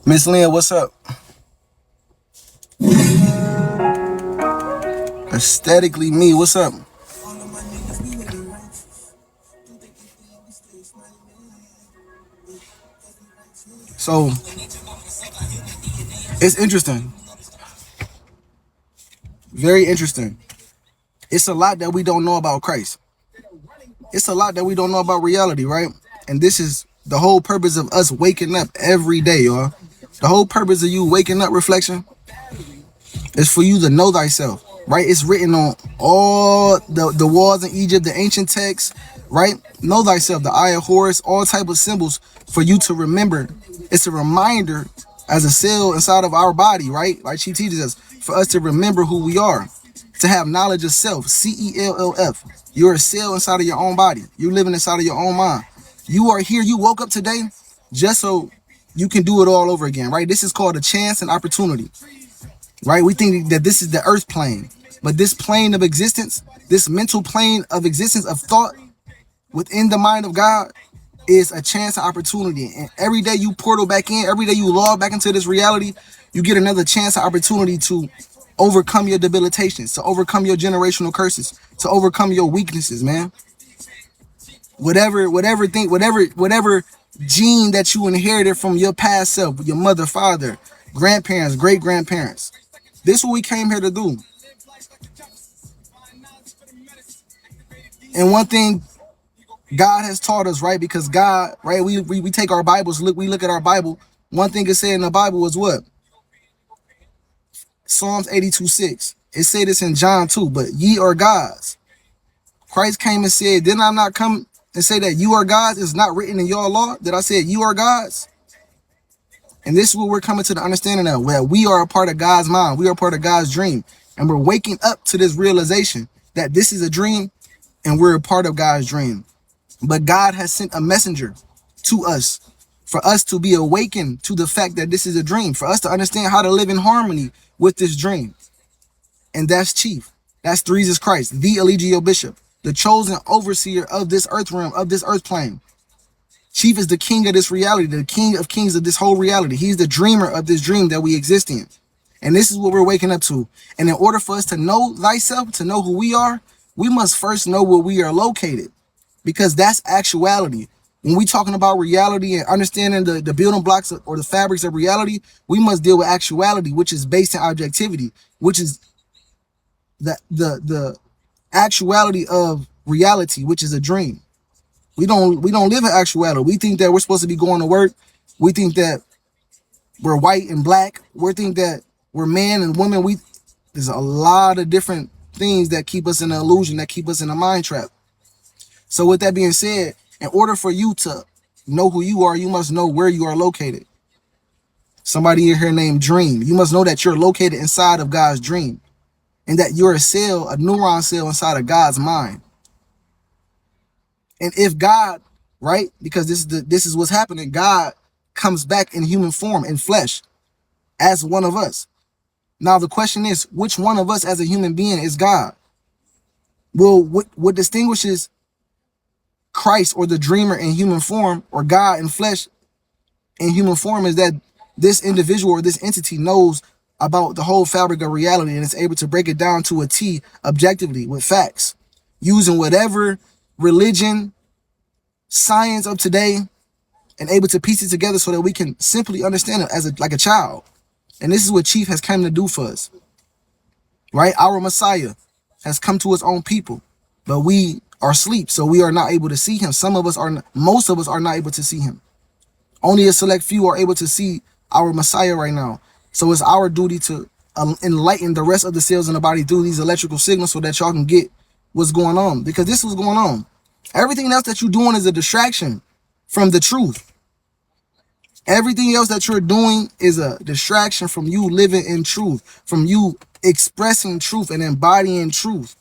Miss Lynn, what's up? Aesthetically me, what's up? So it's interesting. Very interesting. It's a lot that we don't know about Christ. It's a lot that we don't know about reality, right? And this is the whole purpose of us waking up every day, y'all. The whole purpose of you waking up, reflection, is for you to know thyself, right? It's written on all the walls in Egypt, the ancient texts, right? Know thyself, the eye of Horus, all type of symbols for you to remember. It's a reminder as a cell inside of our body, right? Like she teaches us, for us to remember who we are, to have knowledge of self, CELLF. You're a cell inside of your own body. You're living inside of your own mind. You are here. You woke up today just so you can do it all over again, right? This is called a chance and opportunity, right? We think that this is the earth plane, but this plane of existence, this mental plane of existence of thought within the mind of God is a chance and opportunity. And every day you portal back in, every day you log back into this reality, you get another chance and opportunity to overcome your debilitations, to overcome your generational curses, to overcome your weaknesses, man. Whatever gene that you inherited from your past self, your mother, father, grandparents, great grandparents. This is what we came here to do. And one thing God has taught us, right? Because God, right? We take our Bibles, we look at our Bible. One thing it said in the Bible was what? Psalms 82:6. It said this in John 2, but ye are gods. Christ came and said, did I not come and say that you are gods? Is not written in your law that I said you are gods? And this is what we're coming to the understanding of, where we are a part of God's mind. We are a part of God's dream. And we're waking up to this realization that this is a dream and we're a part of God's dream. But God has sent a messenger to us for us to be awakened to the fact that this is a dream, for us to understand how to live in harmony with this dream. And that's Chief. That's Jesus Christ, the Allegio Bishop, the chosen overseer of this earth realm, of this earth plane. Chief is the king of this reality, the king of kings of this whole reality. He's the dreamer of this dream that we exist in. And this is what we're waking up to. And in order for us to know thyself, to know who we are, we must first know where we are located, because that's actuality. When we talking about reality and understanding the building blocks or the fabrics of reality, we must deal with actuality, which is based in objectivity, which is the actuality of reality, which is a dream. We don't live in actuality. We think that we're supposed to be going to work. We think that we're white and black. We think that we're man and woman. There's a lot of different things that keep us in an illusion, that keep us in a mind trap. So with that being said, in order for you to know who you are, you must know where you are located. Somebody in here named Dream. You must know that you're located inside of God's dream, and that you're a cell, a neuron cell inside of God's mind. And if God, right, because this is what's happening, God comes back in human form, in flesh, as one of us. Now the question is, which one of us as a human being is God? Well, what distinguishes Christ or the dreamer in human form, or God in flesh in human form, is that this individual or this entity knows about the whole fabric of reality and is able to break it down to a T objectively with facts, using whatever religion, science of today, and able to piece it together so that we can simply understand it as like a child. And this is what Chief has come to do for us, right? Our Messiah has come to his own people, but we are asleep, so we are not able to see him. Most of us are not able to see him. Only a select few are able to see our Messiah right now. So it's our duty to enlighten the rest of the cells in the body through these electrical signals so that y'all can get what's going on, because this is what's going on. Everything else that you're doing is a distraction from the truth. Everything else that you're doing is a distraction from you living in truth, from you expressing truth and embodying truth.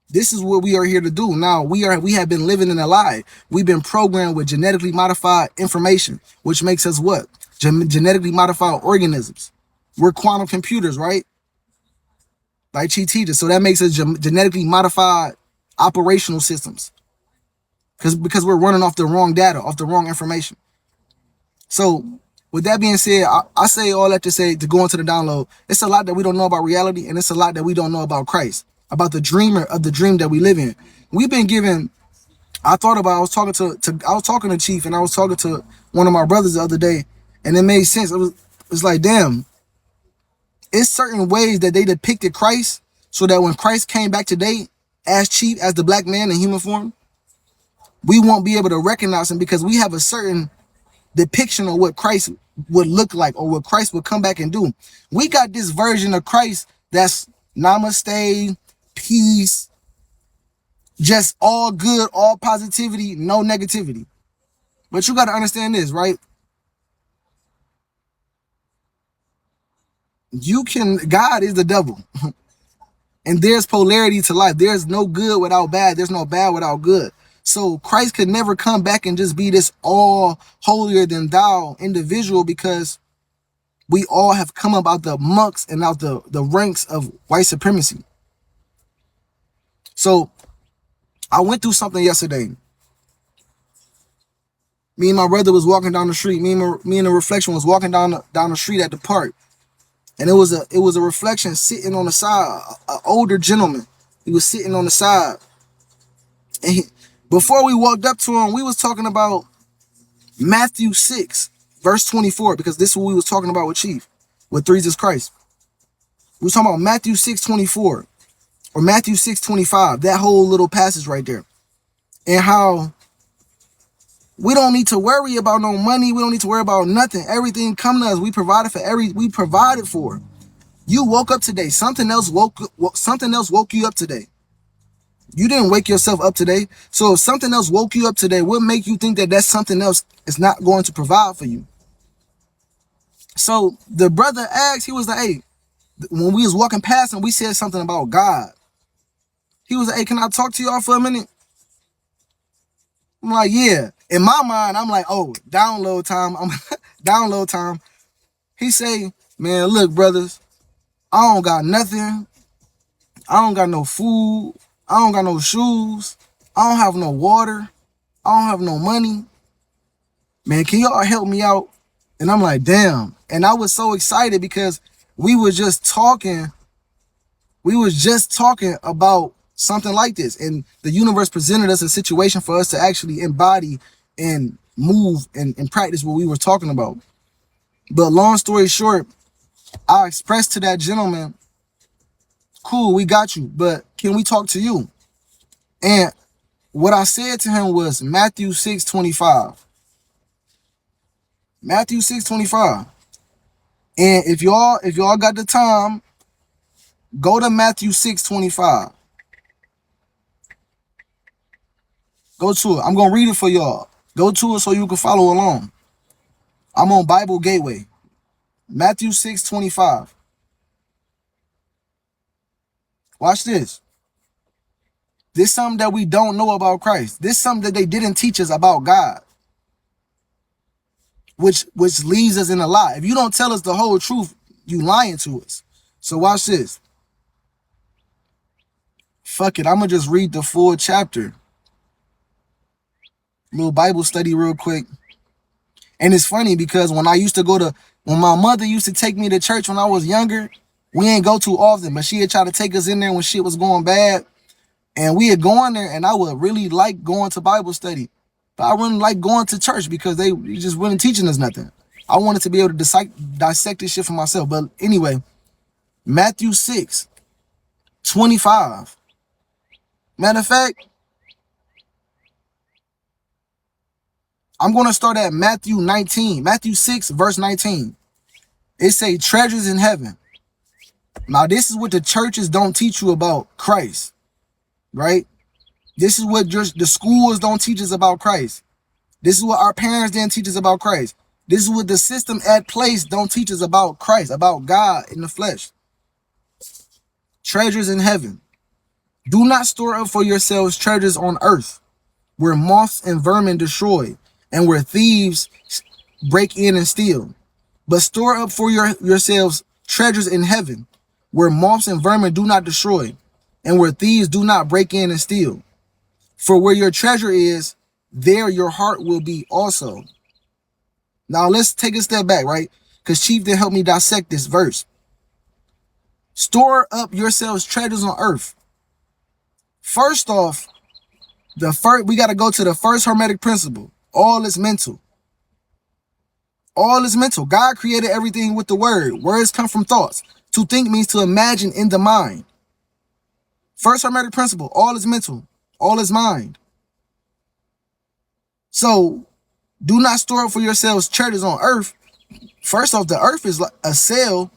This is what we are here to do. Now, we have been living in a lie. We've been programmed with genetically modified information, which makes us what? Genetically modified organisms. We're quantum computers, right? Like Chi teaches. So that makes us genetically modified operational systems. Because we're running off the wrong data, off the wrong information. So with that being said, I say all that to say, to go into the download, it's a lot that we don't know about reality, and it's a lot that we don't know about Christ, about the dreamer of the dream that we live in. We've been given, I was talking to Chief, and I was talking to one of my brothers the other day, and it made sense. It's like, damn, it's certain ways that they depicted Christ so that when Christ came back today as Chief, as the black man in human form, we won't be able to recognize him because we have a certain depiction of what Christ would look like or what Christ would come back and do. We got this version of Christ that's namaste, peace, just all good, all positivity, no negativity. But you got to understand this, right? God is the devil. And there's polarity to life. There's no good without bad. There's no bad without good. So Christ could never come back and just be this all holier than thou individual, because we all have come up out the mucks and out the ranks of white supremacy. So I went through something yesterday. Me and my brother was walking down the street. Me and the reflection was walking down the street at the park. And it was a reflection sitting on the side, an older gentleman. He was sitting on the side. And before we walked up to him, we was talking about Matthew 6, verse 24, because this is what we was talking about with Chief, with Three Jesus Christ. We was talking about Matthew 6:24 or Matthew 6:25, that whole little passage right there. And how we don't need to worry about no money. We don't need to worry about nothing. Everything come to us. We provided for. You woke up today. Something else woke you up today. You didn't wake yourself up today. So if something else woke you up today, what make you think that something else is not going to provide for you? So the brother asked, he was like, hey, when we was walking past him, we said something about God. He was like, hey, can I talk to y'all for a minute? I'm like, yeah. In my mind, I'm like, oh, download time. Download time. He say, man, look, brothers, I don't got nothing. I don't got no food. I don't got no shoes. I don't have no water. I don't have no money. Man, can y'all help me out? And I'm like, damn. And I was so excited because we was just talking about something like this. And the universe presented us a situation for us to actually embody and move and practice what we were talking about. But long story short, I expressed to that gentleman, cool, we got you, but can we talk to you? And what I said to him was Matthew 6:25. Matthew 6:25. And if y'all got the time, go to Matthew 6:25. Go to it. I'm gonna read it for y'all. Go to it so you can follow along. I'm on Bible Gateway. Matthew 6:25. Watch this. This is something that we don't know about Christ. This is something that they didn't teach us about God, which leaves us in a lie. If you don't tell us the whole truth, you lying to us. So watch this. Fuck it, I'm gonna just read the full chapter. Little Bible study real quick. And it's funny because when my mother used to take me to church when I was younger, we ain't go too often, but she had tried to take us in there when shit was going bad. And we had gone there, and I would really like going to Bible study. But I wouldn't like going to church because they just weren't teaching us nothing. I wanted to be able to dissect this shit for myself. But anyway, Matthew 6:25. Matter of fact, I'm going to start at Matthew 19. Matthew 6, verse 19. It say treasures in heaven. Now, this is what the churches don't teach you about Christ, right? This is what the schools don't teach us about Christ. This is what our parents didn't teach us about Christ. This is what the system at place don't teach us about Christ, about God in the flesh. Treasures in heaven. Do not store up for yourselves treasures on earth, where moths and vermin destroy, and where thieves break in and steal. But store up for yourselves treasures in heaven, where moths and vermin do not destroy, and where thieves do not break in and steal. For where your treasure is, there your heart will be also. Now let's take a step back, right? Because Chief did help me dissect this verse. Store up yourselves treasures on earth. First off, we got to go to the first hermetic principle. All is mental. All is mental. God created everything with the word. Words come from thoughts. To think means to imagine in the mind. First hermetic principle. All is mental. All is mind. So do not store up for yourselves treasures on earth. First off, the earth is like a cell,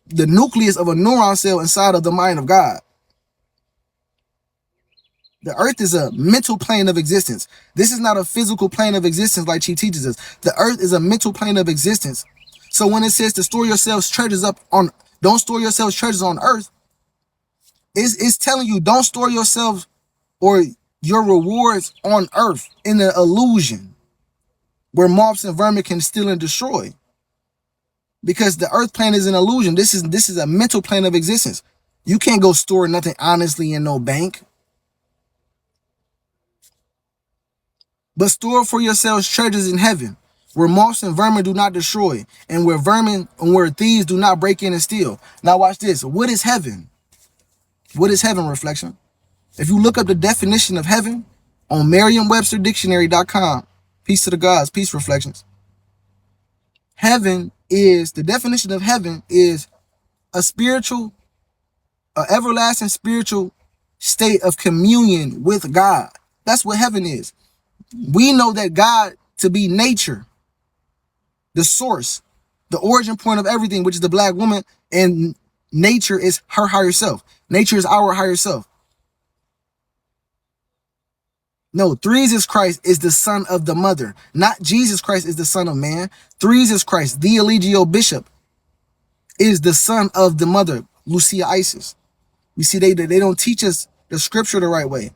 the nucleus of a neuron cell inside of the mind of God. The earth is a mental plane of existence. This is not a physical plane of existence like Chief teaches us. The earth is a mental plane of existence. So when it says to store yourselves treasures up on, don't store yourselves treasures on earth, it's telling you don't store yourselves or your rewards on earth in an illusion where moths and vermin can steal and destroy. Because the earth plane is an illusion. This is a mental plane of existence. You can't go store nothing honestly in no bank. But store for yourselves treasures in heaven, where moths and vermin do not destroy, and where thieves do not break in and steal. Now watch this. What is heaven? What is heaven, reflection? If you look up the definition of heaven on Merriam-Webster-Dictionary.com, peace to the gods, peace reflections. Heaven is, the definition of heaven is a everlasting spiritual state of communion with God. That's what heaven is. We know that God to be nature, the source, the origin point of everything, which is the black woman, and nature is her higher self. Nature is our higher self. No, Jesus Christ is the son of the mother, not Jesus Christ is the son of man. Jesus Christ, the Eligio Bishop, is the son of the mother, Lucia Isis. You see, they don't teach us the scripture the right way.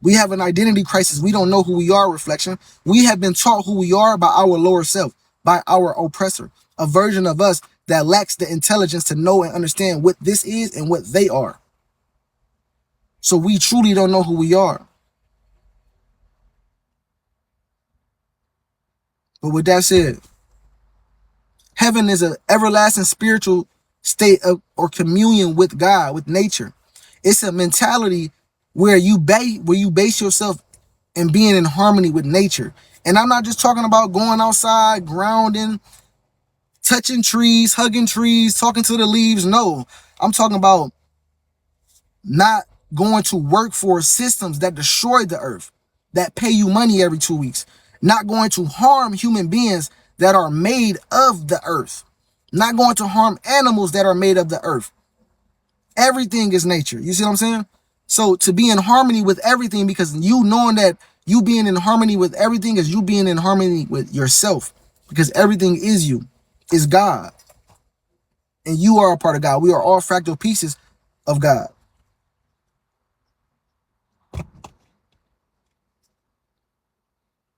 We have an identity crisis. We don't know who we are, reflection. We have been taught who we are by our lower self, by our oppressor, a version of us that lacks the intelligence to know and understand what this is and what they are. So we truly don't know who we are. But with that said, heaven is an everlasting spiritual state of or communion with God, with nature. It's a mentality where you base yourself in being in harmony with nature. And I'm not just talking about going outside, grounding, touching trees, hugging trees, talking to the leaves. No, I'm talking about not going to work for systems that destroy the earth, that pay you money every 2 weeks, not going to harm human beings that are made of the earth, not going to harm animals that are made of the earth. Everything is nature. You see what I'm saying? So to be in harmony with everything, because you knowing that you being in harmony with everything is you being in harmony with yourself, because everything is you, is God. And you are a part of God. We are all fractal pieces of God.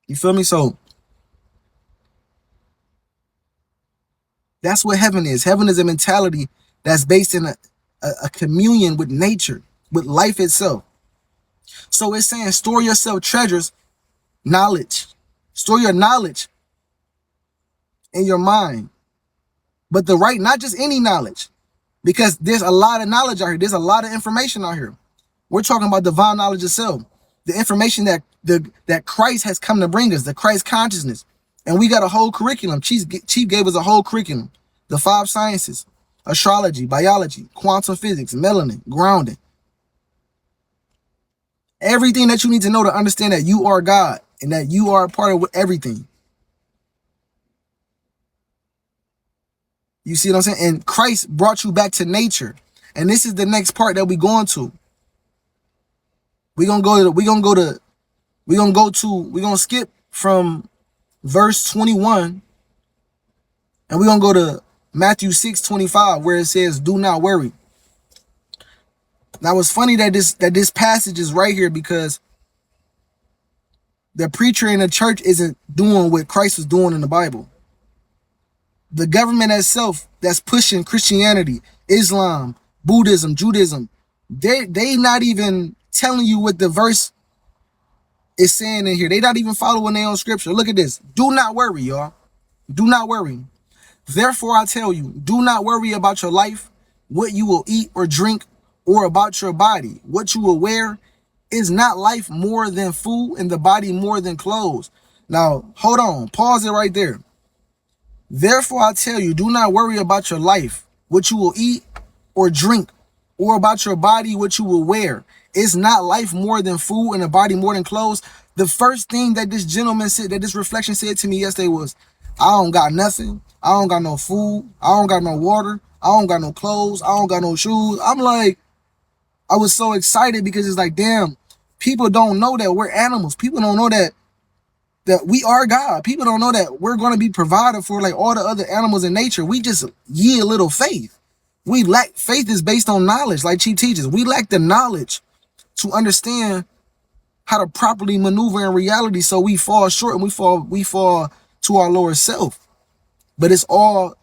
You feel me? So that's what heaven is. Heaven is a mentality that's based in a communion with nature, with life itself. So it's saying store yourself treasures, knowledge. Store your knowledge in your mind. But the right, not just any knowledge, because there's a lot of knowledge out here. There's a lot of information out here. We're talking about divine knowledge itself, the information that Christ has come to bring us, the Christ consciousness. And we got a whole curriculum. Chief gave us a whole curriculum. The 5 sciences, astrology, biology, quantum physics, melanin, grounding. Everything that you need to know to understand that you are God and that you are a part of everything. You see what I'm saying? And Christ brought you back to nature. And this is the next part that we're going to. We're gonna skip from verse 21 and we're gonna go to Matthew 6:25, where it says, do not worry. Now it's funny that this passage is right here, because the preacher in the church isn't doing what Christ was doing in the Bible. The government itself that's pushing Christianity, Islam, Buddhism, Judaism, they not even telling you what the verse It's saying in here, they not even following their own scripture. Look at this. Do not worry, y'all. Do not worry. Therefore, I tell you, do not worry about your life, what you will eat or drink, or about your body, what you will wear. Is not life more than food and the body more than clothes? Now, hold on. Pause it right there. Therefore, I tell you, do not worry about your life, what you will eat or drink, or about your body, what you will wear. Is not life more than food and the body more than clothes? The first thing that this gentleman said, that this reflection said to me yesterday was, I don't got nothing. I don't got no food. I don't got no water. I don't got no clothes. I don't got no shoes. I'm like, I was so excited because it's like, damn, people don't know that we're animals. People don't know that we are God. People don't know that we're going to be provided for like all the other animals in nature. We just yield little faith. We lack faith is based on knowledge, like Chi teaches. We lack the knowledge to understand how to properly maneuver in reality. So we fall short and we fall to our lower self. But it's all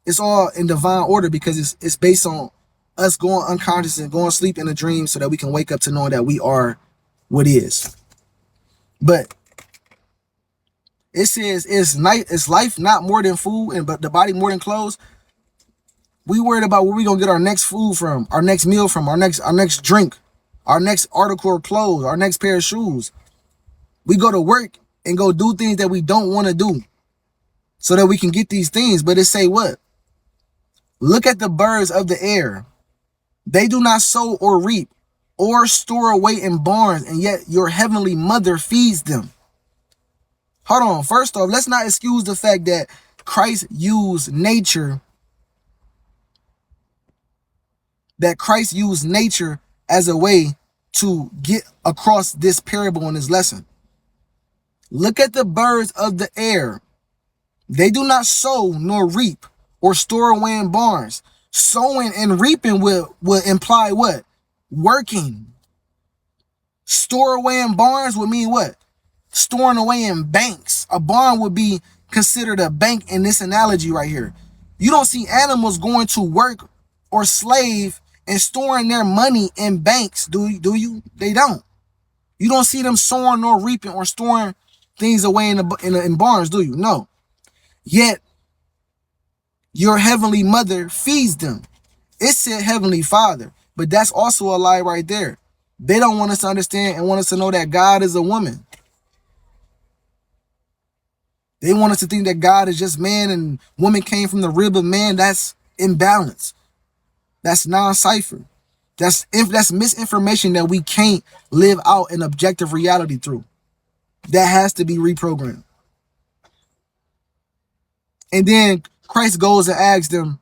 in divine order because it's based on us going unconscious and going to sleep in a dream so that we can wake up to knowing that we are what is. But it says it's life not more than food and but the body more than clothes. We worried about where we gonna get our next food from, our next meal from, our next drink, our next article of clothes, our next pair of shoes. We go to work and go do things that we don't want to do so that we can get these things. But it say what? Look at the birds of the air. They do not sow or reap or store away in barns, and yet your heavenly mother feeds them. Hold on. First off, let's not excuse the fact that Christ used nature. That Christ used nature as a way to get across this parable in this lesson. Look at the birds of the air. They do not sow nor reap or store away in barns. Sowing and reaping will imply what? Working. Store away in barns would mean what? Storing away in banks. A barn would be considered a bank in this analogy right here. You don't see animals going to work or slave and storing their money in banks, do you? They don't. You don't see them sowing nor reaping or storing things away in barns, do you? No. Yet your heavenly mother feeds them. It said heavenly father, but that's also a lie right there. They don't want us to understand and want us to know that God is a woman. They want us to think that God is just man and woman came from the rib of man. That's imbalance. That's non-cipher. That's misinformation that we can't live out an objective reality through. That has to be reprogrammed. And then Christ goes and asks them,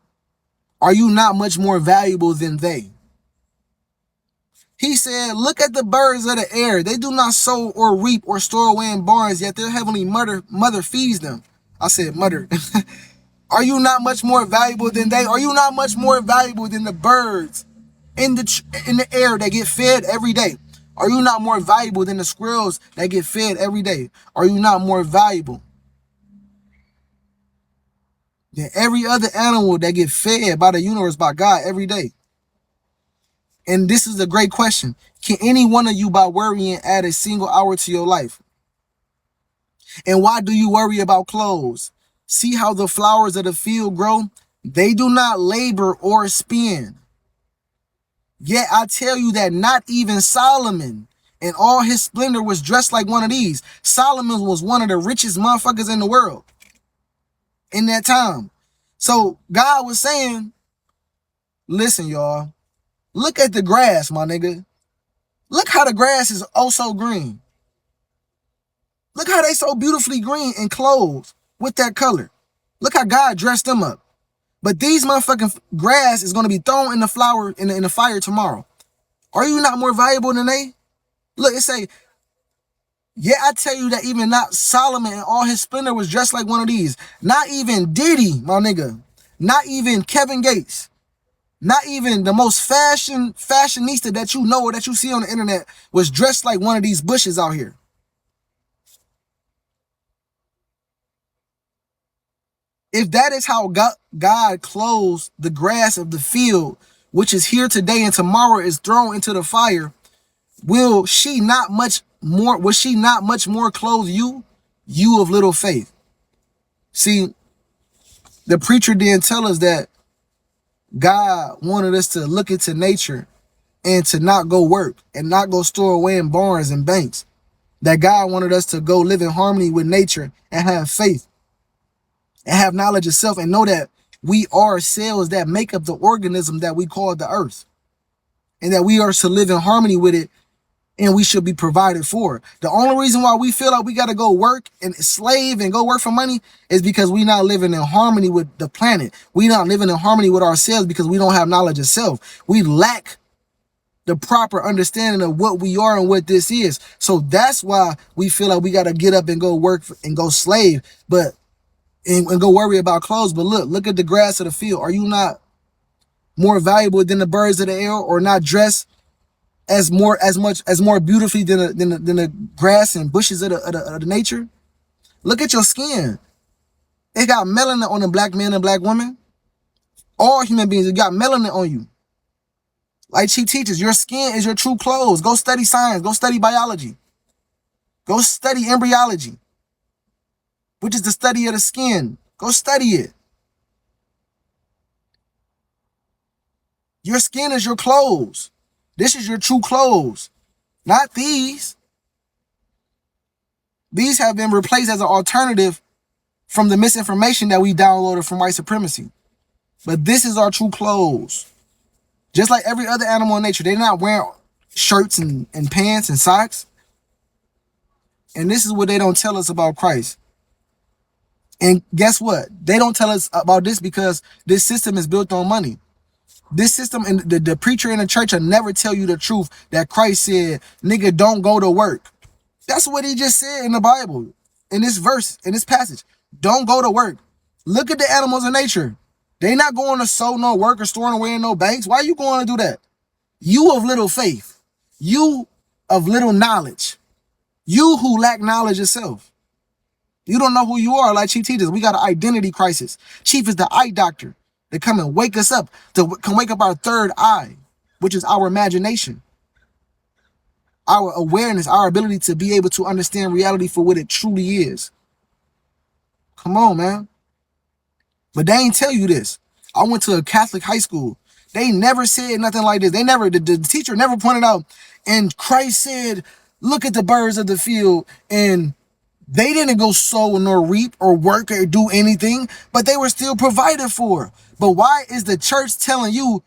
are you not much more valuable than they? He said, look at the birds of the air. They do not sow or reap or store away in barns, yet their heavenly mother feeds them. I said, mother. Are you not much more valuable than they? Are you not much more valuable than the birds in the air that get fed every day? Are you not more valuable than the squirrels that get fed every day? Are you not more valuable than every other animal that get fed by the universe, by God every day? And this is a great question. Can any one of you by worrying add a single hour to your life? And why do you worry about clothes? See how the flowers of the field grow? They do not labor or spin. Yet I tell you that not even Solomon in all his splendor was dressed like one of these. Solomon was one of the richest motherfuckers in the world in that time. So God was saying, listen, y'all, look at the grass, my nigga. Look how the grass is oh so green. Look how they so beautifully green and clothed with that color. Look how God dressed them up. But these motherfucking grass is going to be thrown in the flower in the fire tomorrow. Are you not more valuable than they? Look, it say, yeah, I tell you that even not Solomon in all his splendor was dressed like one of these. Not even Diddy, my nigga. Not even Kevin Gates. Not even the most fashionista that you know or that you see on the internet was dressed like one of these bushes out here. If that is how God clothes the grass of the field, which is here today and tomorrow is thrown into the fire, will she not much not much more clothe you, you of little faith? See, the preacher didn't tell us that God wanted us to look into nature and to not go work and not go store away in barns and banks. That God wanted us to go live in harmony with nature and have faith and have knowledge of self and know that we are cells that make up the organism that we call the earth, and that we are to live in harmony with it, and we should be provided for. The only reason why we feel like we got to go work and slave and go work for money is because we not living in harmony with the planet. We not living in harmony with ourselves because we don't have knowledge of self. We lack the proper understanding of what we are and what this is. So that's why we feel like we got to get up and go work and go slave, but and go worry about clothes. But look at the grass of the field. Are you not more valuable than the birds of the air, or not dressed as more beautifully than the grass and bushes of the nature? Look at your skin. It got melanin on the black man and black woman. All human beings, it got melanin on you. Like she teaches, your skin is your true clothes. Go study science. Go study biology. Go study embryology, which is the study of the skin. Go study it. Your skin is your clothes. This is your true clothes, not these. These have been replaced as an alternative from the misinformation that we downloaded from white supremacy. But this is our true clothes. Just like every other animal in nature, they're not wearing shirts and pants and socks. And this is what they don't tell us about Christ. And guess what? They don't tell us about this because this system is built on money. This system, and the preacher in the church will never tell you the truth that Christ said, nigga, don't go to work. That's what he just said in the Bible, in this verse, in this passage. Don't go to work. Look at the animals in nature. They not going to sow no work or storing away in no banks. Why are you going to do that? You of little faith. You of little knowledge. You who lack knowledge yourself. You don't know who you are, like Chief teaches. We got an identity crisis. Chief is the eye doctor. They come and wake us up, to come wake up our third eye, which is our imagination, our awareness, our ability to be able to understand reality for what it truly is. Come on, man. But they ain't tell you this. I went to a Catholic high school. They never said nothing like this. The teacher never pointed out, and Christ said, look at the birds of the field, and they didn't go sow nor reap or work or do anything, but they were still provided for. But why is the church telling you,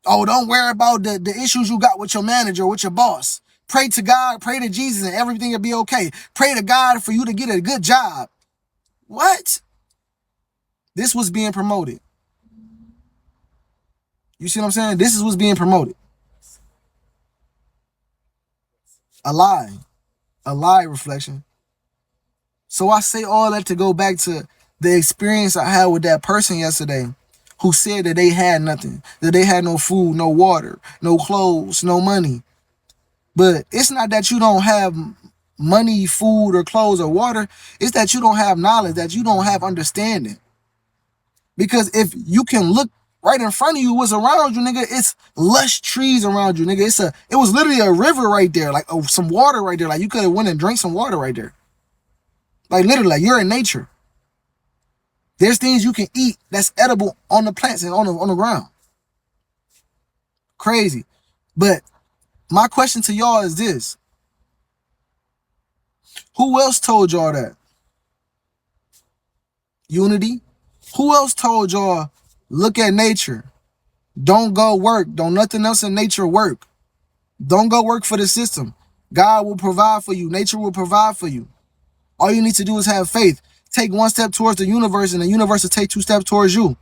oh, don't worry about the issues you got with your manager, with your boss. Pray to God, pray to Jesus, and everything will be okay. Pray to God for you to get a good job. What? This was being promoted. You see what I'm saying? This is what's being promoted. A lie. A lie, Reflection. So I say all that to go back to the experience I had with that person yesterday who said that they had nothing, that they had no food, no water, no clothes, no money. But it's not that you don't have money, food, or clothes, or water. It's that you don't have knowledge, that you don't have understanding. Because if you can look right in front of you, what's around you, nigga, it's lush trees around you, nigga. It was literally a river right there, like some water right there. Like you could have went and drank some water right there. Like literally, like you're in nature. There's things you can eat that's edible on the plants and on the ground. Crazy. But my question to y'all is this. Who else told y'all that? Unity? Who else told y'all, look at nature? Don't go work. Don't nothing else in nature work. Don't go work for the system. God will provide for you. Nature will provide for you. All you need to do is have faith. Take one step towards the universe, and the universe will take 2 steps towards you.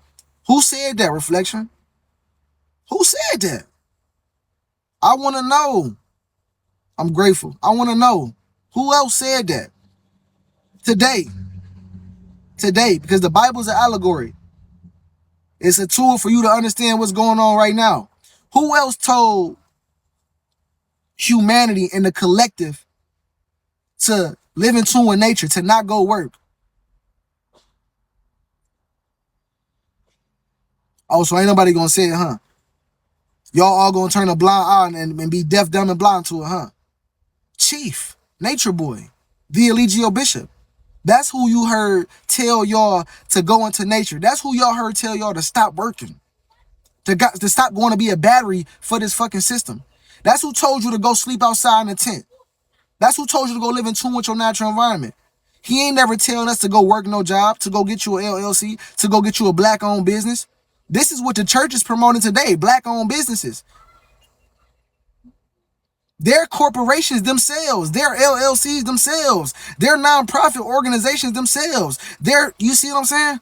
Who said that, Reflection? Who said that? I want to know. I'm grateful. I want to know. Who else said that? Today. Today. Because the Bible is an allegory. It's a tool for you to understand what's going on right now. Who else told humanity and the collective to live in tune with nature, to not go work? Oh, so ain't nobody gonna say it, huh? Y'all all gonna turn a blind eye and be deaf, dumb, and blind to it, huh? Chief, Nature Boy, the Eligio Bishop. That's who you heard tell y'all to go into nature. That's who y'all heard tell y'all to stop working, to stop going to be a battery for this fucking system. That's who told you to go sleep outside in a tent. That's who told you to go live in tune with your natural environment. He ain't never telling us to go work no job, to go get you an LLC, to go get you a black-owned business. This is what the church is promoting today, black-owned businesses. Their corporations themselves, their LLCs themselves, their nonprofit organizations themselves. You see what I'm saying?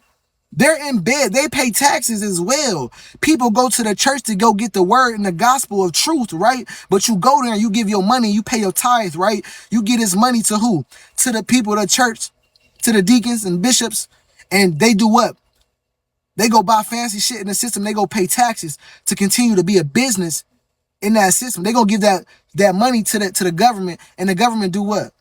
They're in bed. They pay taxes as well. People go to the church to go get the word and the gospel of truth, right? But you go there and you give your money, you pay your tithe, right? You get his money to who? To the people of the church, to the deacons and bishops. And they do what? They go buy fancy shit in the system. They go pay taxes to continue to be a business in that system. They gonna give that money to the government, and the government do what?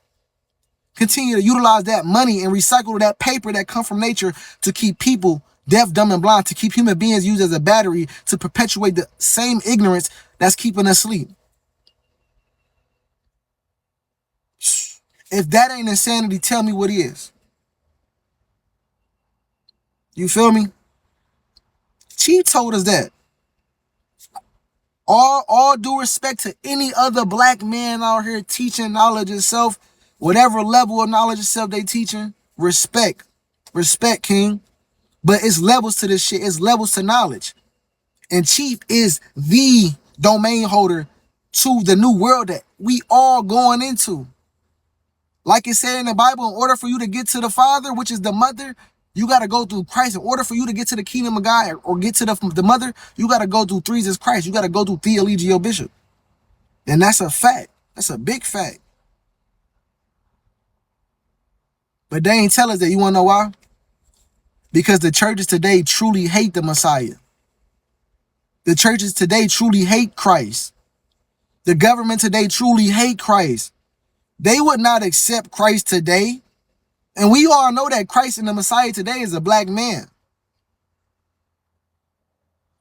Continue to utilize that money and recycle that paper that come from nature to keep people deaf, dumb, and blind, to keep human beings used as a battery to perpetuate the same ignorance that's keeping us asleep. If that ain't insanity, tell me what is. You feel me? Chief told us that. All due respect to any other black man out here teaching knowledge of self, whatever level of knowledge of self they teaching, respect. Respect, King. But it's levels to this shit. It's levels to knowledge. And Chief is the domain holder to the new world that we all going into. Like it said in the Bible, in order for you to get to the Father, which is the mother, you got to go through Christ. In order for you to get to the kingdom of God or get to the mother, you got to go through three Jesus Christ. You got to go through the Eligio Bishop. And that's a fact. That's a big fact. But they ain't tell us that. You want to know why? Because the churches today truly hate the Messiah. The churches today truly hate Christ. The government today truly hate Christ. They would not accept Christ today. And we all know that Christ and the Messiah today is a black man.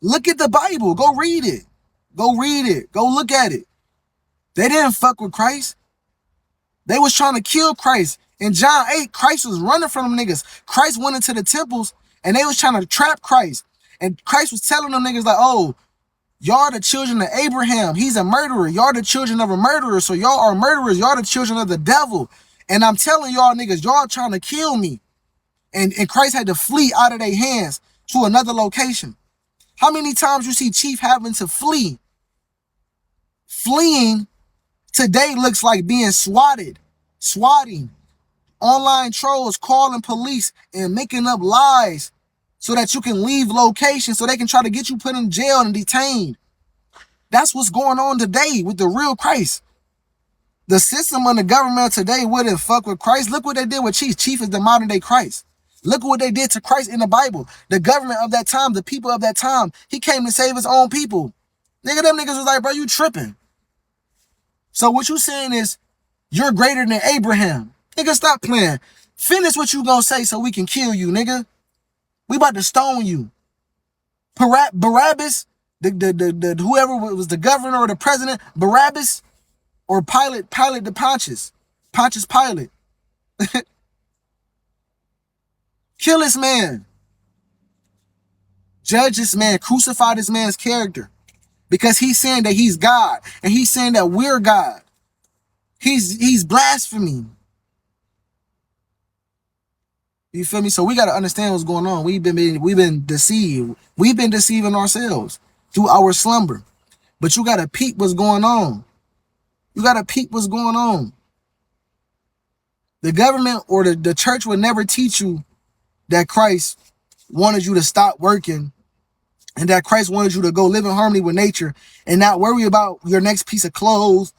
Look at the Bible. Go read it. Go read it. Go look at it. They didn't fuck with Christ. They was trying to kill Christ. In John 8, Christ was running from them niggas. Christ went into the temples and they was trying to trap Christ. And Christ was telling them niggas like, oh, y'all the children of Abraham. He's a murderer. Y'all the children of a murderer. So y'all are murderers. Y'all the children of the devil. And I'm telling y'all niggas, y'all trying to kill me. And Christ had to flee out of their hands to another location. How many times you see Chief having to flee? Fleeing today looks like being swatting. Online trolls calling police and making up lies so that you can leave location so they can try to get you put in jail and detained. That's what's going on today with the real Christ. The system and the government today wouldn't fuck with Christ. Look what they did with Chief. Chief is the modern day Christ. Look what they did to Christ in the Bible. The government of that time, the people of that time, he came to save his own people. Nigga, them niggas was like, bro, you tripping. So what you saying is, you're greater than Abraham. Nigga, stop playing. Finish what you gonna say so we can kill you, nigga. We about to stone you. Barabbas, the whoever was the governor or the president, Barabbas, or Pilate the Pontius Pilate. Kill this man. Judge this man. Crucify this man's character. Because he's saying that he's God. And he's saying that we're God. He's blasphemy. You feel me? So we got to understand what's going on. We've been deceived. We've been deceiving ourselves through our slumber. But you got to peep what's going on. You got to peep what's going on. The government or the church would never teach you that Christ wanted you to stop working and that Christ wanted you to go live in harmony with nature and not worry about your next piece of clothes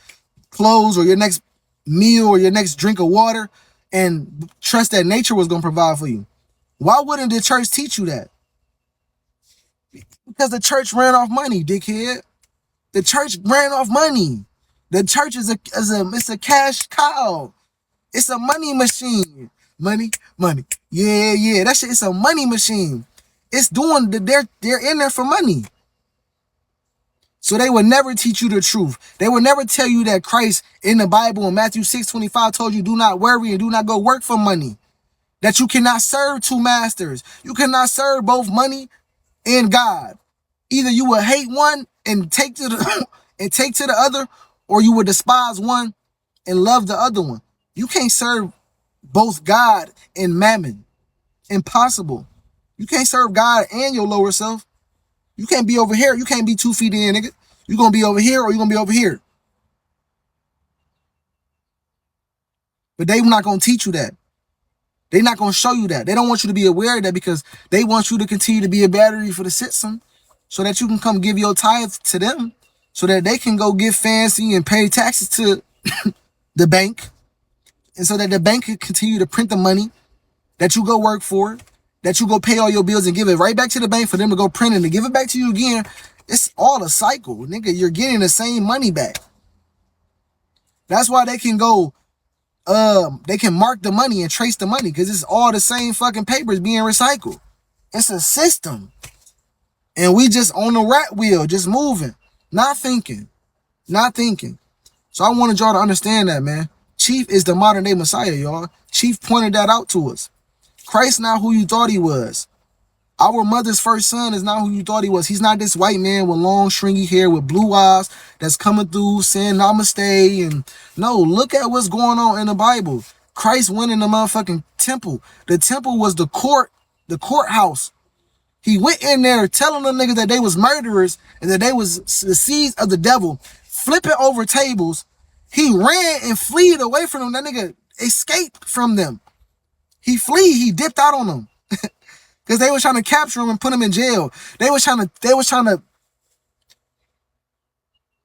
or your next meal or your next drink of water and trust that nature was going to provide for you. Why wouldn't the church teach you that? Because the church ran off money, dickhead. The church ran off money. The church is a cash cow. It's a money machine. Money. Yeah. That shit is a money machine. It's doing they're in there for money. So they would never teach you the truth. They would never tell you that Christ in the Bible in Matthew 6:25 told you, do not worry and do not go work for money. That you cannot serve two masters. You cannot serve both money and God. Either you will hate one and take to the and take to the other, or you will despise one and love the other one. You can't serve both God and mammon. Impossible. You can't serve God and your lower self. You can't be over here. You can't be 2 feet in, nigga. You're going to be over here or you're going to be over here. But they're not going to teach you that. They're not going to show you that. They don't want you to be aware of that because they want you to continue to be a battery for the system so that you can come give your tithe to them so that they can go get fancy and pay taxes to the bank, and so that the bank can continue to print the money that you go work for, that you go pay all your bills and give it right back to the bank for them to go print it and give it back to you again. It's all a cycle, nigga. You're getting the same money back. That's why they can go, they can mark the money and trace the money because it's all the same fucking papers being recycled. It's a system. And we just on the rat wheel, just moving, not thinking. So I wanted y'all to understand that, man. Chief is the modern day Messiah, y'all. Chief pointed that out to us. Christ not who you thought he was. Our mother's first son is not who you thought he was. He's not this white man with long, stringy hair with blue eyes that's coming through saying namaste. And no, look at what's going on in the Bible. Christ went in the motherfucking temple. The temple was the courthouse. He went in there telling them niggas that they was murderers and that they was the seeds of the devil, flipping over tables. He ran and fled away from them. That nigga escaped from them. He dipped out on them. Because they was trying to capture him and put him in jail. They was trying to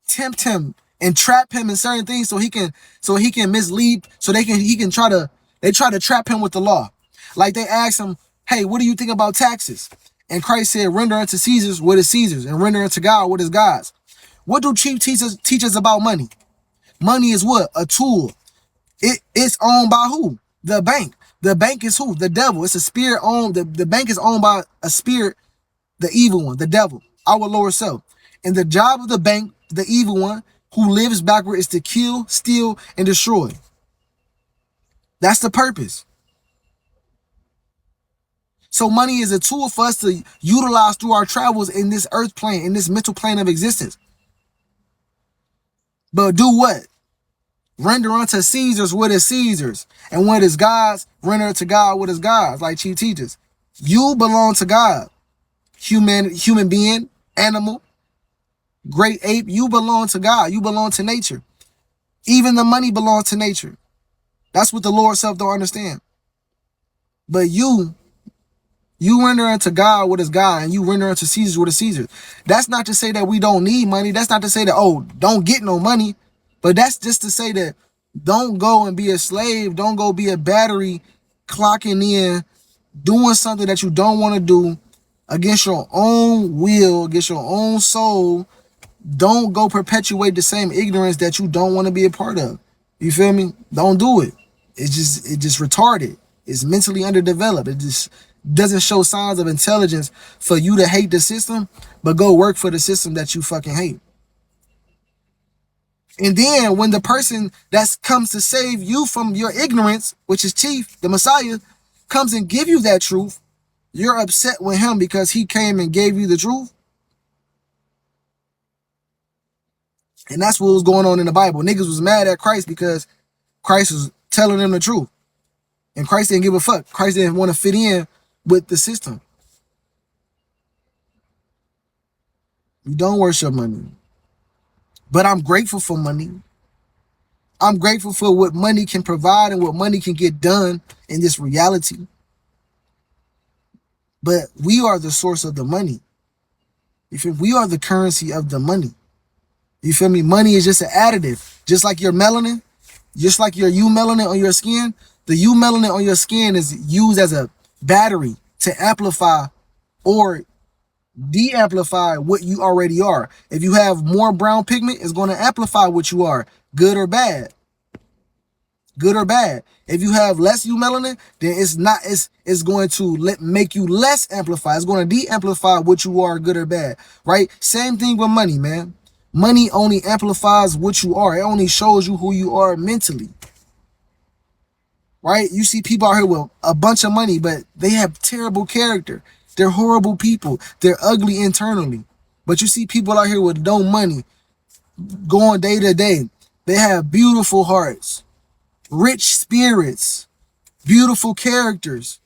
tempt him and trap him in certain things so he can mislead, so they try to trap him with the law. Like they asked him, hey, what do you think about taxes? And Christ said, render unto Caesar's what is Caesar's, and render unto God what is God's. What do Chief teach us about money? Money is what? A tool. It's owned by who? The bank. The bank is who? The devil. It's a spirit owned. The bank is owned by a spirit, the evil one, the devil, our lower self. And the job of the bank, the evil one, who lives backward, is to kill, steal, and destroy. That's the purpose. So money is a tool for us to utilize through our travels in this earth plane, in this mental plane of existence. But do what? Render unto Caesar's what is Caesar's, and what is God's, render unto God what is God's, like Chief teaches. You belong to God. Human being, animal, great ape, you belong to God. You belong to nature. Even the money belongs to nature. That's what the Lord self don't understand. But you render unto God what is God, and you render unto Caesar what is Caesar. That's not to say that we don't need money. That's not to say that, oh, don't get no money. But that's just to say that don't go and be a slave. Don't go be a battery clocking in, doing something that you don't want to do against your own will, against your own soul. Don't go perpetuate the same ignorance that you don't want to be a part of. You feel me? Don't do it. It's just retarded. It's mentally underdeveloped. It just doesn't show signs of intelligence for you to hate the system, but go work for the system that you fucking hate. And then when the person that comes to save you from your ignorance, which is Chief, the Messiah, comes and give you that truth, you're upset with him because he came and gave you the truth. And that's what was going on in the Bible. Niggas was mad at Christ because Christ was telling them the truth. And Christ didn't give a fuck. Christ didn't want to fit in with the system. You don't worship money. But I'm grateful for money. I'm grateful for what money can provide and what money can get done in this reality. But we are the source of the money. You feel me? We are the currency of the money. You feel me? Money is just an additive. Just like your melanin, just like your U melanin on your skin, the U melanin on your skin is used as a battery to amplify or de-amplify what you already are. If you have more brown pigment, it's going to amplify what you are, good or bad. Good or bad. If you have less melanin, then it's going to make you less amplified. It's going to de-amplify what you are, good or bad. Right? Same thing with money, man. Money only amplifies what you are. It only shows you who you are mentally. Right? You see people out here with a bunch of money, but they have terrible character. They're horrible people. They're ugly internally. But you see people out here with no money, going day to day. They have beautiful hearts, rich spirits, beautiful characters.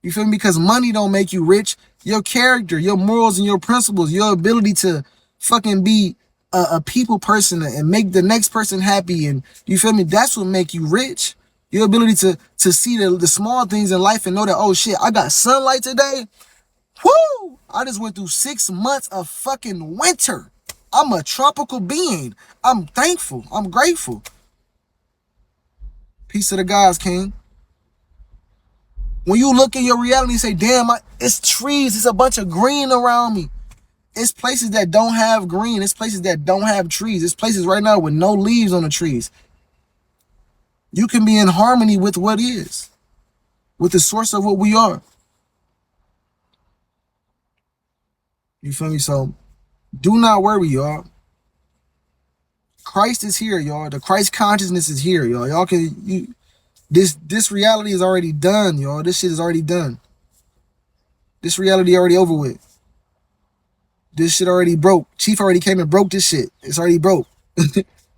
You feel me? Because money don't make you rich. Your character, your morals and your principles, your ability to fucking be a people person and make the next person happy, and you feel me? That's what make you rich. Your ability to see the small things in life and know that, oh shit, I got sunlight today. Woo! I just went through 6 months of fucking winter. I'm a tropical being. I'm thankful. I'm grateful. Peace to the gods, King. When you look in your reality and say, damn, it's trees, it's a bunch of green around me. It's places that don't have green. It's places that don't have trees. It's places right now with no leaves on the trees. You can be in harmony with what is, with the source of what we are. You feel me? So do not worry, y'all. Christ is here, y'all. The Christ consciousness is here, y'all. Y'all can, this reality is already done, y'all. This shit is already done. This reality already over with. This shit already broke. Chief already came and broke this shit. It's already broke.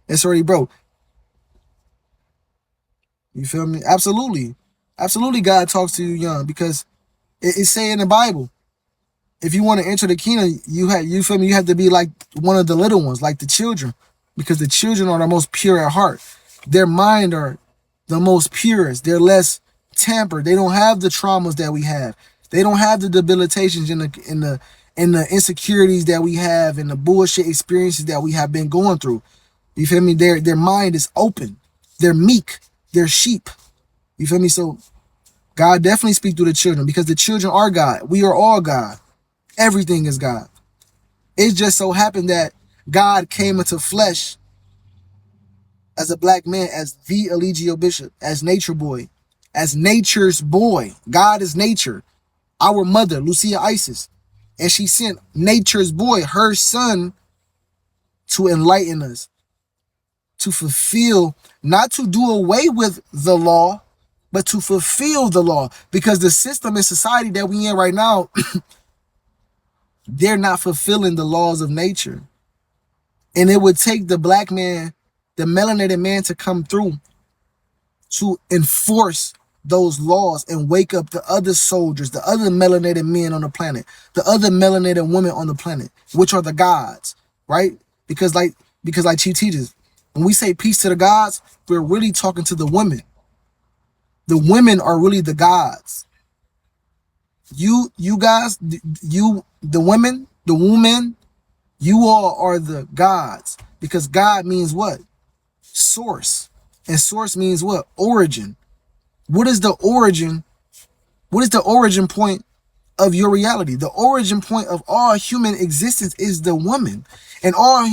It's already broke. You feel me? Absolutely. Absolutely God talks to you young, because it's saying in the Bible, if you want to enter the kingdom, you feel me? You have to be like one of the little ones, like the children, because the children are the most pure at heart. Their mind are the most purest. They're less tampered. They don't have the traumas that we have. They don't have the debilitations and the insecurities that we have and the bullshit experiences that we have been going through. You feel me? Their mind is open. They're meek. They're sheep. You feel me? So God definitely speaks through the children, because the children are God. We are all God. Everything is God. It just so happened that God came into flesh as a black man, as the Eligio Bishop, as Nature Boy, as Nature's boy. God is nature. Our mother, Lucia Isis. And she sent Nature's boy, her son, to enlighten us, to fulfill, not to do away with the law, but to fulfill the law. Because the system and society that we in right now, they're not fulfilling the laws of nature. And it would take the black man, the melanated man, to come through to enforce those laws and wake up the other soldiers, the other melanated men on the planet, the other melanated women on the planet, which are the gods, right? Because like Chief teaches, when we say peace to the gods, we're really talking to the women. The women are really the gods. You guys, the women, you all are the gods, because God means what? Source. And source means what? Origin. What is the origin? What is the origin point of your reality? The origin point of all human existence is the woman. And all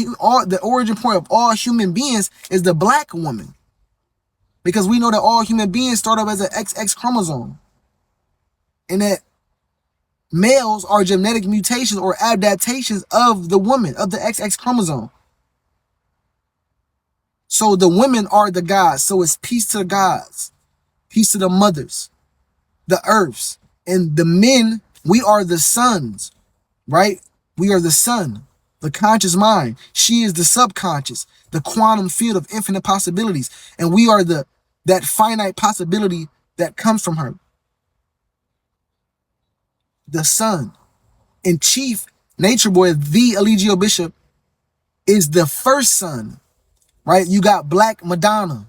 the origin point of all human beings is the black woman. Because we know that all human beings start up as an XX chromosome. And that males are genetic mutations or adaptations of the woman, of the XX chromosome. So the women are the gods. So it's peace to the gods, peace to the mothers, the earths. And the men, we are the sons, right? We are the sun, the conscious mind. She is the subconscious, the quantum field of infinite possibilities. And we are that finite possibility that comes from her. The sun. And Chief Nature Boy, the Eligio Bishop, is the first son, right? You got Black Madonna.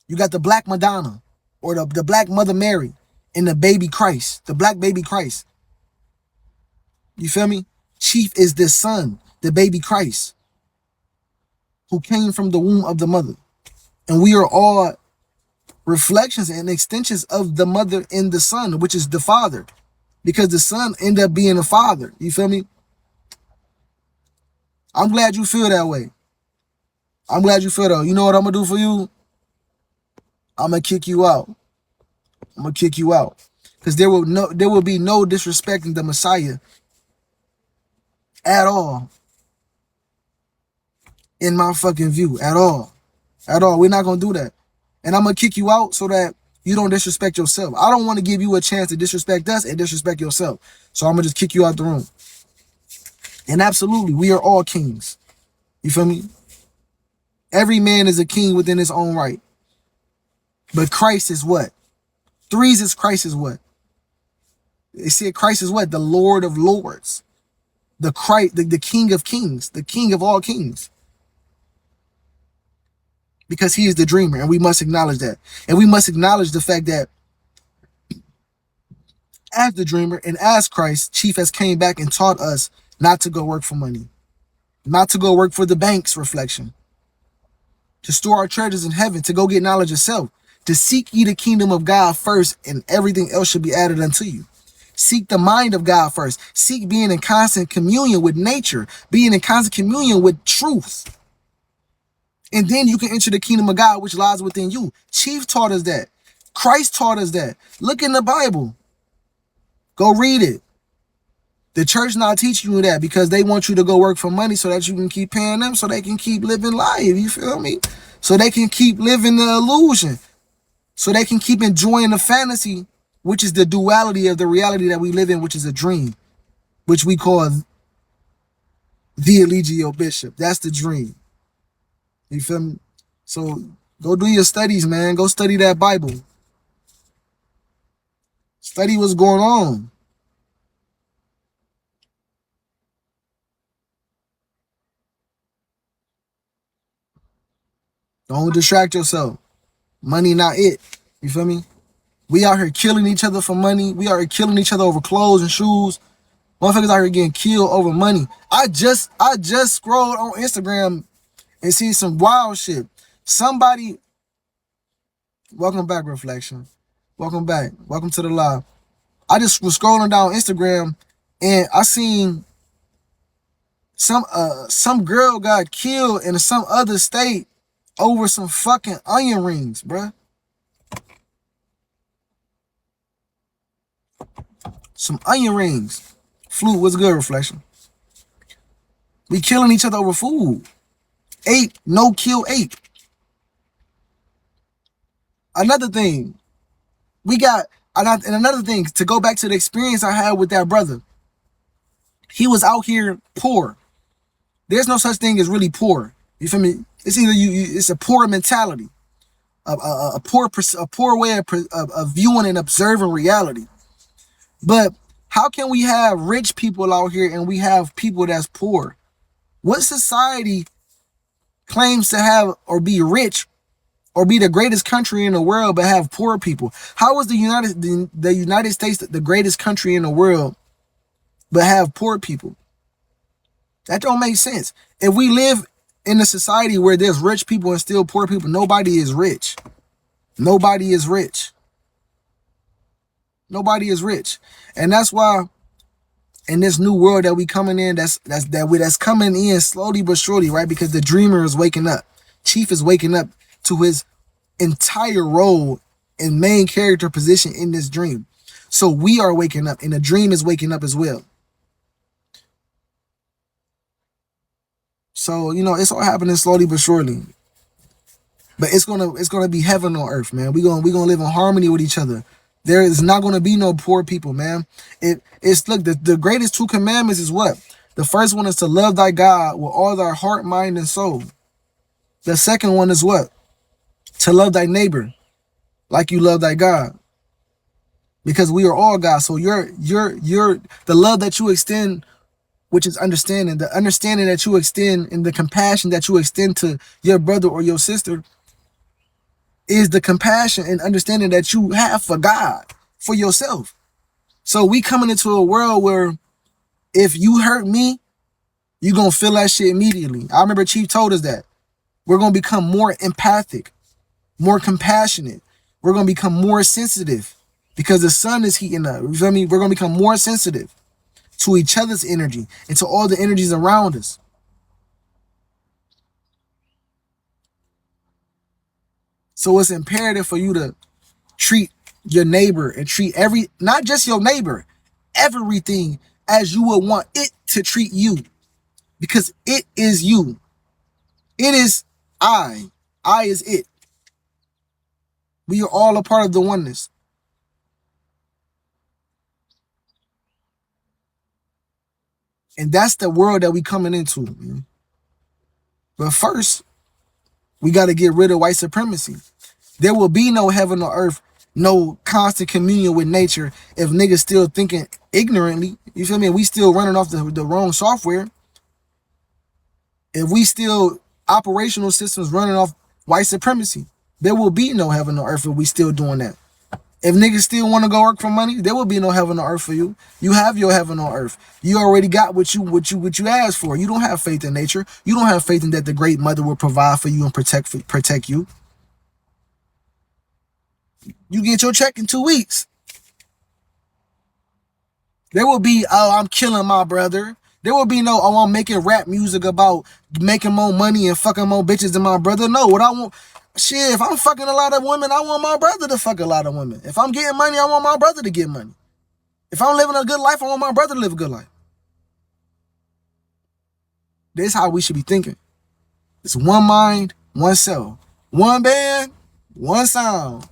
You got the Black Madonna, or the Black Mother Mary, and the baby Christ, the black baby Christ. You feel me? Chief is the son, the baby Christ, who came from the womb of the mother. And we are all reflections and extensions of the mother and the son, which is the father, because the son ended up being the father. You feel me? I'm glad you feel that way. I'm glad you feel that. You know what I'm gonna do for you? I'm gonna kick you out. I'm gonna kick you out, because there will be no disrespecting the Messiah at all. in my fucking view at all. At all. We're not going to do that. And I'm going to kick you out so that you don't disrespect yourself. I don't want to give you a chance to disrespect us and disrespect yourself. So I'm going to just kick you out the room. And absolutely, we are all kings. You feel me? Every man is a king within his own right. But Christ is what? Threes is Christ is what? They said Christ is what? The Lord of Lords. The Christ, the King of Kings. The King of all kings. Because he is the dreamer, and we must acknowledge that. And we must acknowledge the fact that as the dreamer and as Christ, Chief has came back and taught us not to go work for money. Not to go work for the bank's reflection. To store our treasures in heaven, to go get knowledge of self. To seek ye the kingdom of God first, and everything else should be added unto you. Seek the mind of God first. Seek being in constant communion with nature. Being in constant communion with truth. And then you can enter the kingdom of God, which lies within you. Chief taught us that. Christ taught us that. Look in the Bible. Go read it. The church not teaching you that because they want you to go work for money so that you can keep paying them so they can keep living life. You feel me? So they can keep living the illusion. So they can keep enjoying the fantasy, which is the duality of the reality that we live in, which is a dream, which we call the Eligio Bishop. That's the dream. You feel me? So go do your studies, man. Go study that Bible. Study what's going on. Don't distract yourself. Money not it. You feel me? We out here killing each other for money. We out here killing each other over clothes and shoes. Motherfuckers out here getting killed over money. I just scrolled on Instagram and see some wild shit. Somebody, welcome back, Reflection. Welcome back. Welcome to the live. I just was scrolling down Instagram and I seen some girl got killed in some other state over some fucking onion rings, bruh. Some onion rings. Flute, what's good, Reflection? We killing each other over food. Ape, no kill ape. Another thing, another thing, to go back to the experience I had with that brother. He was out here poor. There's no such thing as really poor. You feel me? It's either it's a poor mentality, a poor way of viewing and observing reality. But how can we have rich people out here and we have people that's poor? What society claims to have or be rich or be the greatest country in the world but have poor people? How is the United States the greatest country in the world but have poor people? That don't make sense. If we live in a society where there's rich people and still poor people, nobody is rich. Nobody is rich. Nobody is rich. And that's why in this new world that we coming in, that's coming in slowly but surely, right? Because the dreamer is waking up. Chief is waking up to his entire role and main character position in this dream. So we are waking up and the dream is waking up as well. So, you know, it's all happening slowly but surely. But it's gonna be heaven on earth, man. We're gonna live in harmony with each other. There is not gonna be no poor people, man. Look, the greatest two commandments is what? The first one is to love thy God with all thy heart, mind, and soul. The second one is what? To love thy neighbor like you love thy God. Because we are all God. So the love that you extend, which is understanding, the understanding that you extend and the compassion that you extend to your brother or your sister is the compassion and understanding that you have for God, for yourself. So we coming into a world where if you hurt me, you're going to feel that shit immediately. I remember Chief told us that. We're going to become more empathic, more compassionate. We're going to become more sensitive because the sun is heating up. You feel me? We're going to become more sensitive to each other's energy and to all the energies around us. So it's imperative for you to treat your neighbor and treat not just your neighbor, everything as you would want it to treat you, because it is you. It is I. I is it. We are all a part of the oneness. And that's the world that we coming into, man. But first, we got to get rid of white supremacy. There will be no heaven or earth, no constant communion with nature if niggas still thinking ignorantly. You feel me? We still running off the wrong software. If we still operational systems running off white supremacy, there will be no heaven or earth if we still doing that. If niggas still want to go work for money, there will be no heaven or earth for you. You have your heaven on earth. You already got what you asked for. You don't have faith in nature. You don't have faith in that the great mother will provide for you and protect you. You get your check in 2 weeks. There will be, oh, I'm killing my brother. There will be no, oh, I'm making rap music about making more money and fucking more bitches than my brother. No, what I want, shit, if I'm fucking a lot of women, I want my brother to fuck a lot of women. If I'm getting money, I want my brother to get money. If I'm living a good life, I want my brother to live a good life. This is how we should be thinking. It's one mind, one self. One band, one sound.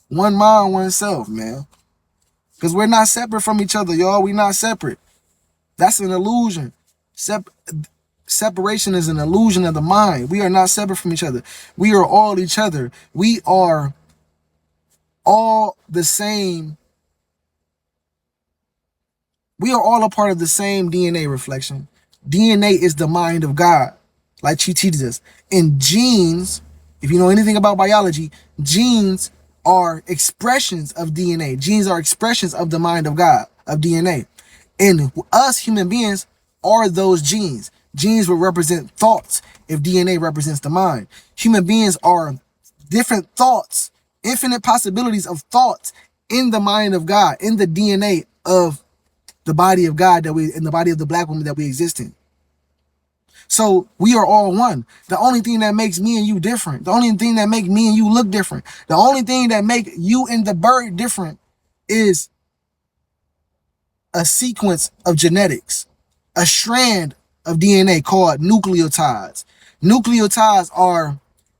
One mind, one self, man. Because we're not separate from each other, y'all. We're not separate. That's an illusion. Separation is an illusion of the mind. We are not separate from each other. We are all each other. We are all the same. We are all a part of the same DNA reflection. DNA is the mind of God, like she teaches us. And genes, if you know anything about biology, genes are expressions of DNA. Genes are expressions of the mind of God, of DNA. And us human beings are those genes. Genes will represent thoughts if DNA represents the mind. Human beings are different thoughts, infinite possibilities of thoughts in the mind of God, in the DNA of the body of God that we, in the body of the black woman that we exist in. So we are all one. The only thing that makes me and you different, the only thing that makes me and you look different, the only thing that make you and the bird different is a sequence of genetics, a strand of DNA called nucleotides. Nucleotides are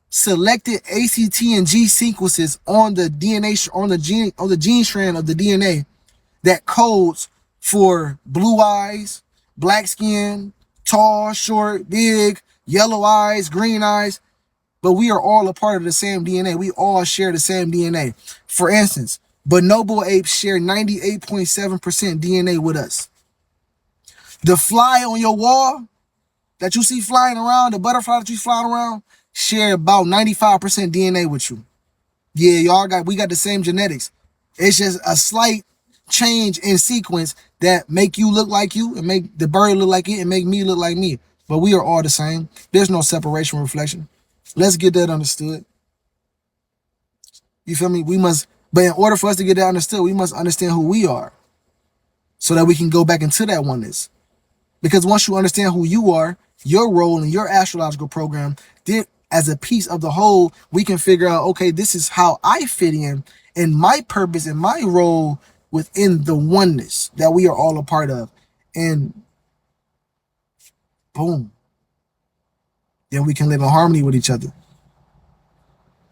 selected ACT and G sequences on the DNA, on the gene strand of the DNA that codes for blue eyes, black skin, tall, short, big, yellow eyes, green eyes. But we are all a part of the same DNA. We all share the same DNA. For instance, bonobo apes share 98.7% DNA with us. The fly on your wall that you see flying around, the butterfly that you flying around, share about 95% DNA with you. Yeah, we got the same genetics. It's just a slight change in sequence that make you look like you and make the bird look like it and make me look like me. But we are all the same. There's no separation reflection. Let's get that understood. You feel me? But in order for us to get that understood, we must understand who we are so that we can go back into that oneness. Because once you understand who you are, your role in your astrological program, then as a piece of the whole, we can figure out, okay, this is how I fit in my purpose and my role within the oneness that we are all a part of. And boom, then we can live in harmony with each other.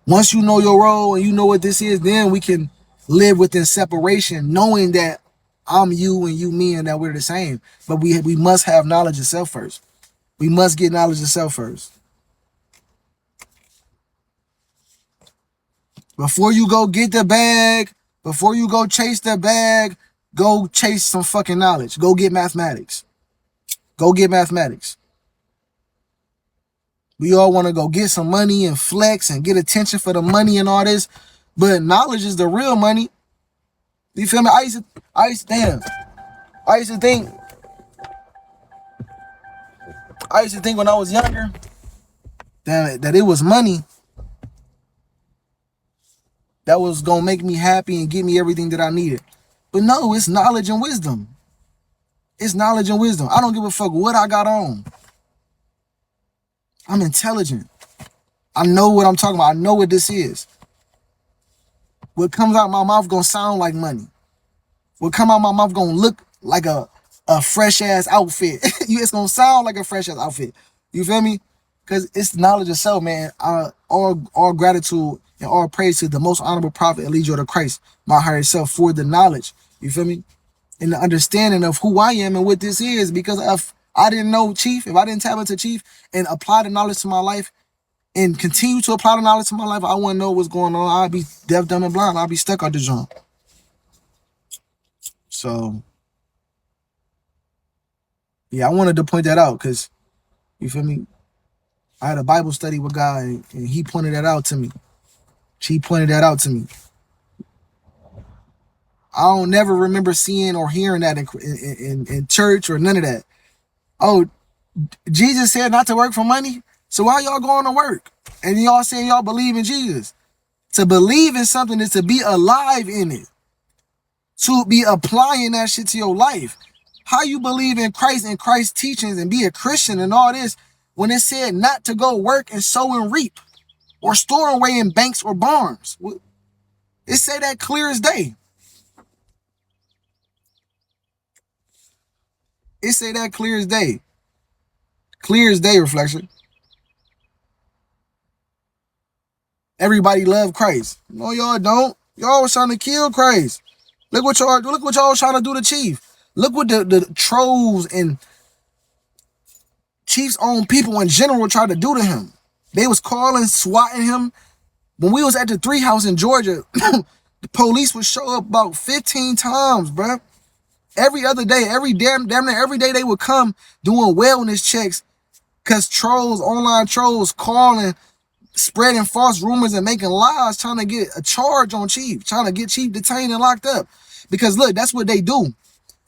Once you know your role and you know what this is, then we can live within separation, knowing that I'm you and you me and that we're the same. But we must have knowledge of self first. We must get knowledge of self first. Before you go get the bag, before you go chase the bag, go chase some fucking knowledge. Go get mathematics. Go get mathematics. We all want to go get some money and flex and get attention for the money and all this. But knowledge is the real money. You feel me? I used to think when I was younger that it was money that was gonna make me happy and give me everything that I needed. But no, it's knowledge and wisdom. It's knowledge and wisdom. I don't give a fuck what I got on. I'm intelligent. I know what I'm talking about. I know what this is. What comes out my mouth gonna sound like money. What come out my mouth gonna look like a fresh ass outfit. It's gonna sound like a fresh ass outfit. You feel me? Because it's knowledge of self, man. All gratitude and all praise to the most honorable prophet and leader of Christ, my higher self, for the knowledge. You feel me? And the understanding of who I am and what this is. Because if I didn't know Chief, if I didn't tap into Chief and apply the knowledge to my life and continue to apply the knowledge to my life, I wouldn't know what's going on. I'd be deaf, dumb, and blind. I'd be stuck on the joint. So yeah, I wanted to point that out because you feel me? I had a Bible study with God and he pointed that out to me. She pointed that out to me. I don't never remember seeing or hearing that in church or none of that. Oh, Jesus said not to work for money. So why y'all going to work? And y'all saying y'all believe in Jesus. To believe in something is to be alive in it. To be applying that shit to your life. How you believe in Christ and Christ's teachings and be a Christian and all this when it said not to go work and sow and reap or store away in banks or barns? It say that clear as day. It say that clear as day. Clear as day, reflection. Everybody love Christ. No, y'all don't. Y'all was trying to kill Christ. Look what y'all was trying to do to Chief. Look what the trolls and Chief's own people in general tried to do to him. They was calling, swatting him. When we was at the 3 house in Georgia, the police would show up about 15 times, bruh. Every other day, damn near every day they would come doing wellness checks because trolls, online trolls calling, spreading false rumors and making lies, trying to get a charge on Chief, trying to get Chief detained and locked up. Because look, that's what they do.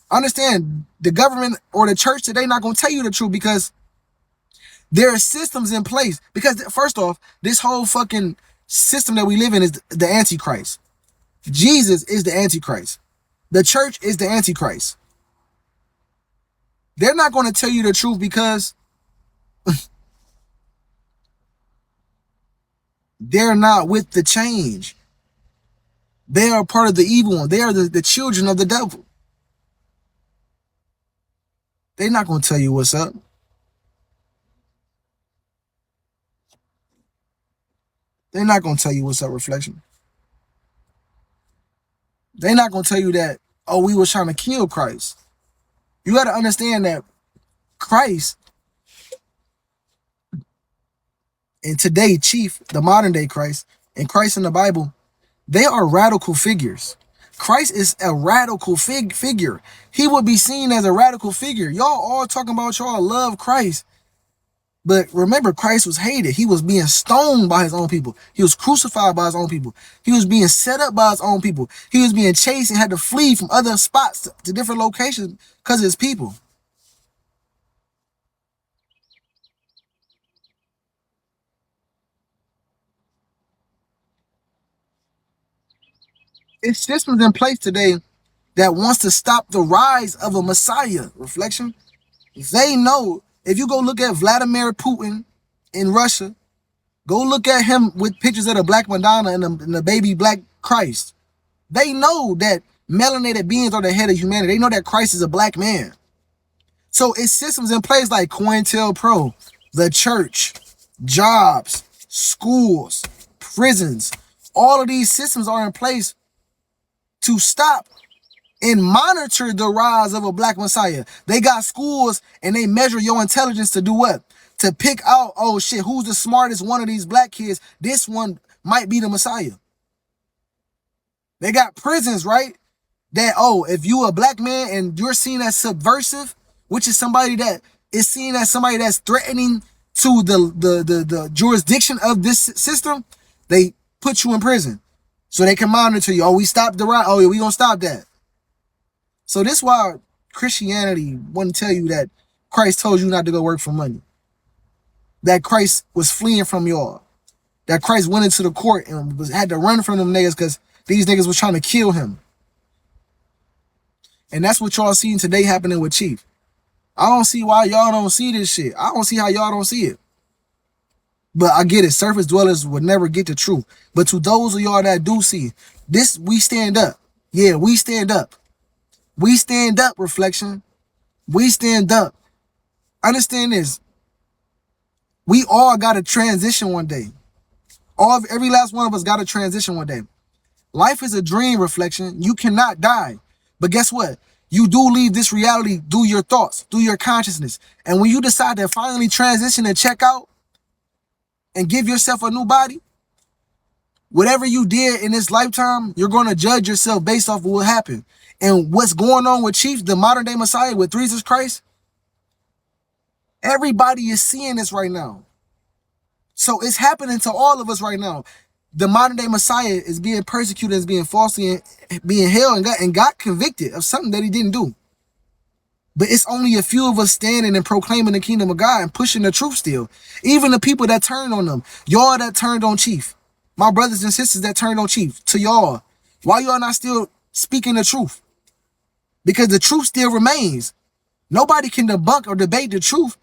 Understand, the government or the church today not going to tell you the truth because there are systems in place. Because first off, this whole fucking system that we live in is the Antichrist. Jesus is the Antichrist. The church is the Antichrist. They're not going to tell you the truth because they're not with the change. They are part of the evil one. They are the children of the devil. They're not going to tell you what's up. They're not going to tell you what's up, reflection. They're not going to tell you that, oh, we was trying to kill Christ. You got to understand that Christ, and today, Chief, the modern day Christ, and Christ in the Bible, they are radical figures. Christ is a radical figure. He would be seen as a radical figure. Y'all all talking about y'all love Christ. But remember, Christ was hated. He was being stoned by his own people. He was crucified by his own people. He was being set up by his own people. He was being chased and had to flee from other spots to different locations because of his people. It's systems in place today that wants to stop the rise of a Messiah. Reflection. They know if you go look at Vladimir Putin in Russia, go look at him with pictures of the Black Madonna and the baby Black Christ. They know that melanated beings are the head of humanity. They know that Christ is a black man. So it's systems in place like COINTELPRO, the church, jobs, schools, prisons. All of these systems are in place to stop and monitor the rise of a black Messiah. They got schools and they measure your intelligence to do what? To pick out, oh shit, who's the smartest one of these black kids? This one might be the Messiah. They got prisons, right? That, oh, if you a black man and you're seen as subversive, which is somebody that is seen as somebody that's threatening to the jurisdiction of this system, they put you in prison. So they can monitor you. Oh, we stopped the riot. Oh, yeah, we gonna stop that. So this is why Christianity wouldn't tell you that Christ told you not to go work for money. That Christ was fleeing from y'all. That Christ went into the court and had to run from them niggas because these niggas was trying to kill him. And that's what y'all seeing today happening with Chief. I don't see why y'all don't see this shit. I don't see how y'all don't see it. But I get it. Surface dwellers would never get the truth. But to those of y'all that do see this, we stand up. Yeah, we stand up. We stand up, reflection. We stand up. Understand this. We all got to transition one day. Every last one of us got to transition one day. Life is a dream, Reflection. You cannot die. But guess what? You do leave this reality through your thoughts, through your consciousness. And when you decide to finally transition and check out and give yourself a new body, whatever you did in this lifetime, you're going to judge yourself based off of what happened. And what's going on with Chief, the modern day Messiah, with Jesus Christ, everybody is seeing this right now. So it's happening to all of us right now. The modern day Messiah is being persecuted, is being falsely being held and got convicted of something that he didn't do. But it's only a few of us standing and proclaiming the kingdom of God and pushing the truth still. Even the people that turned on them, y'all that turned on Chief, my brothers and sisters that turned on Chief, to y'all, why y'all not still speaking the truth? Because the truth still remains. Nobody can debunk or debate the truth.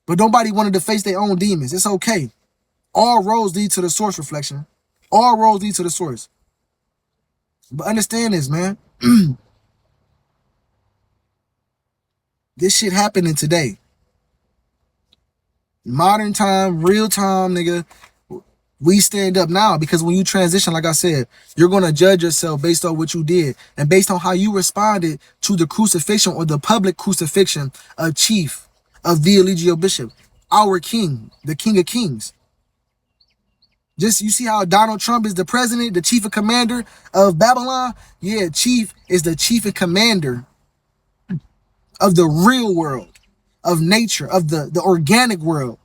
But nobody wanted to face their own demons. It's okay. All roads lead to the source, Reflection. All roads lead to the source. But understand this, man. This shit happening today. Modern time, real time, nigga. We stand up now because when you transition, like I said, you're going to judge yourself based on what you did and based on how you responded to the crucifixion or the public crucifixion of Chief, of the Eligio Bishop, our king, the King of Kings. Just, you see how Donald Trump is the president, the chief of commander of Babylon? Yeah, Chief is the chief and commander of the real world, of nature, of the organic world.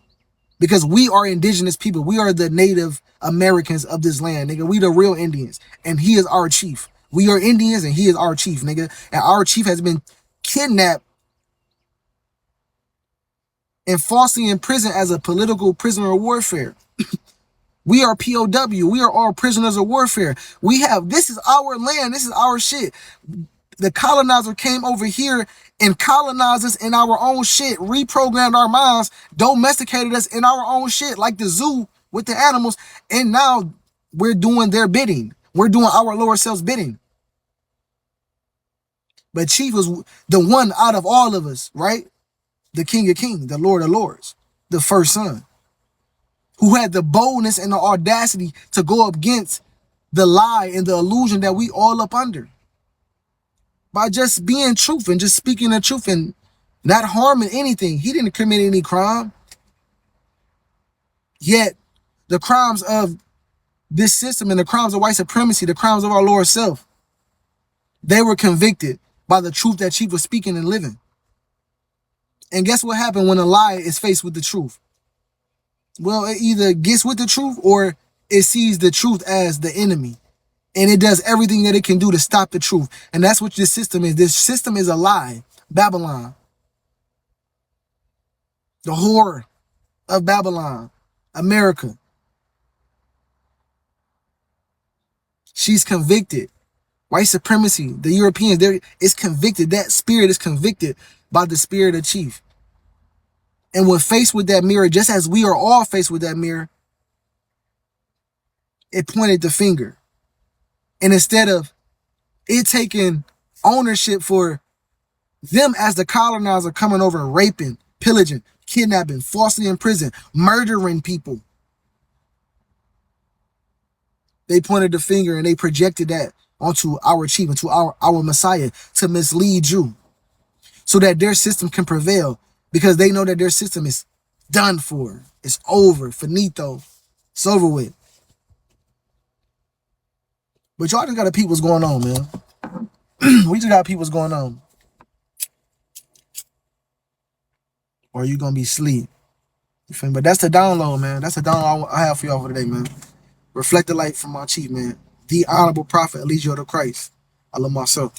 Because we are indigenous people. We are the Native Americans of this land, nigga. We the real Indians. And he is our chief. We are Indians and he is our chief, nigga. And our chief has been kidnapped and falsely imprisoned as a political prisoner of warfare. We are POW. We are all prisoners of warfare. This is our land. This is our shit. The colonizer came over here and colonized us in our own shit, reprogrammed our minds, domesticated us in our own shit, like the zoo with the animals. And now we're doing their bidding. We're doing our lower selves bidding. But Chief was the one out of all of us, right? The King of Kings, the Lord of Lords, the first son, who had the boldness and the audacity to go up against the lie and the illusion that we all up under. By just being truth and just speaking the truth and not harming anything. He didn't commit any crime. Yet the crimes of this system and the crimes of white supremacy, the crimes of our lower self, they were convicted by the truth that Chief was speaking and living. And guess what happened when a lie is faced with the truth? Well, it either gets with the truth or it sees the truth as the enemy. And it does everything that it can do to stop the truth. And that's what this system is. This system is a lie. Babylon. The horror of Babylon. America. She's convicted. White supremacy. The Europeans, it's convicted. That spirit is convicted by the spirit of Chief. And when faced with that mirror, just as we are all faced with that mirror, it pointed the finger. And instead of it taking ownership for them as the colonizer coming over and raping, pillaging, kidnapping, falsely imprisoned, murdering people, they pointed the finger and they projected that onto our chief, onto our Messiah to mislead you so that their system can prevail because they know that their system is done for. It's over. Finito. It's over with. But y'all just gotta peep what's going on, man. We just gotta peep what's going on. Or you gonna be asleep. You feel me? But that's the download, man. That's the download I have for y'all for today, man. Reflect the light from my chief, man. The Honorable Prophet Eligio the Christ. I love myself.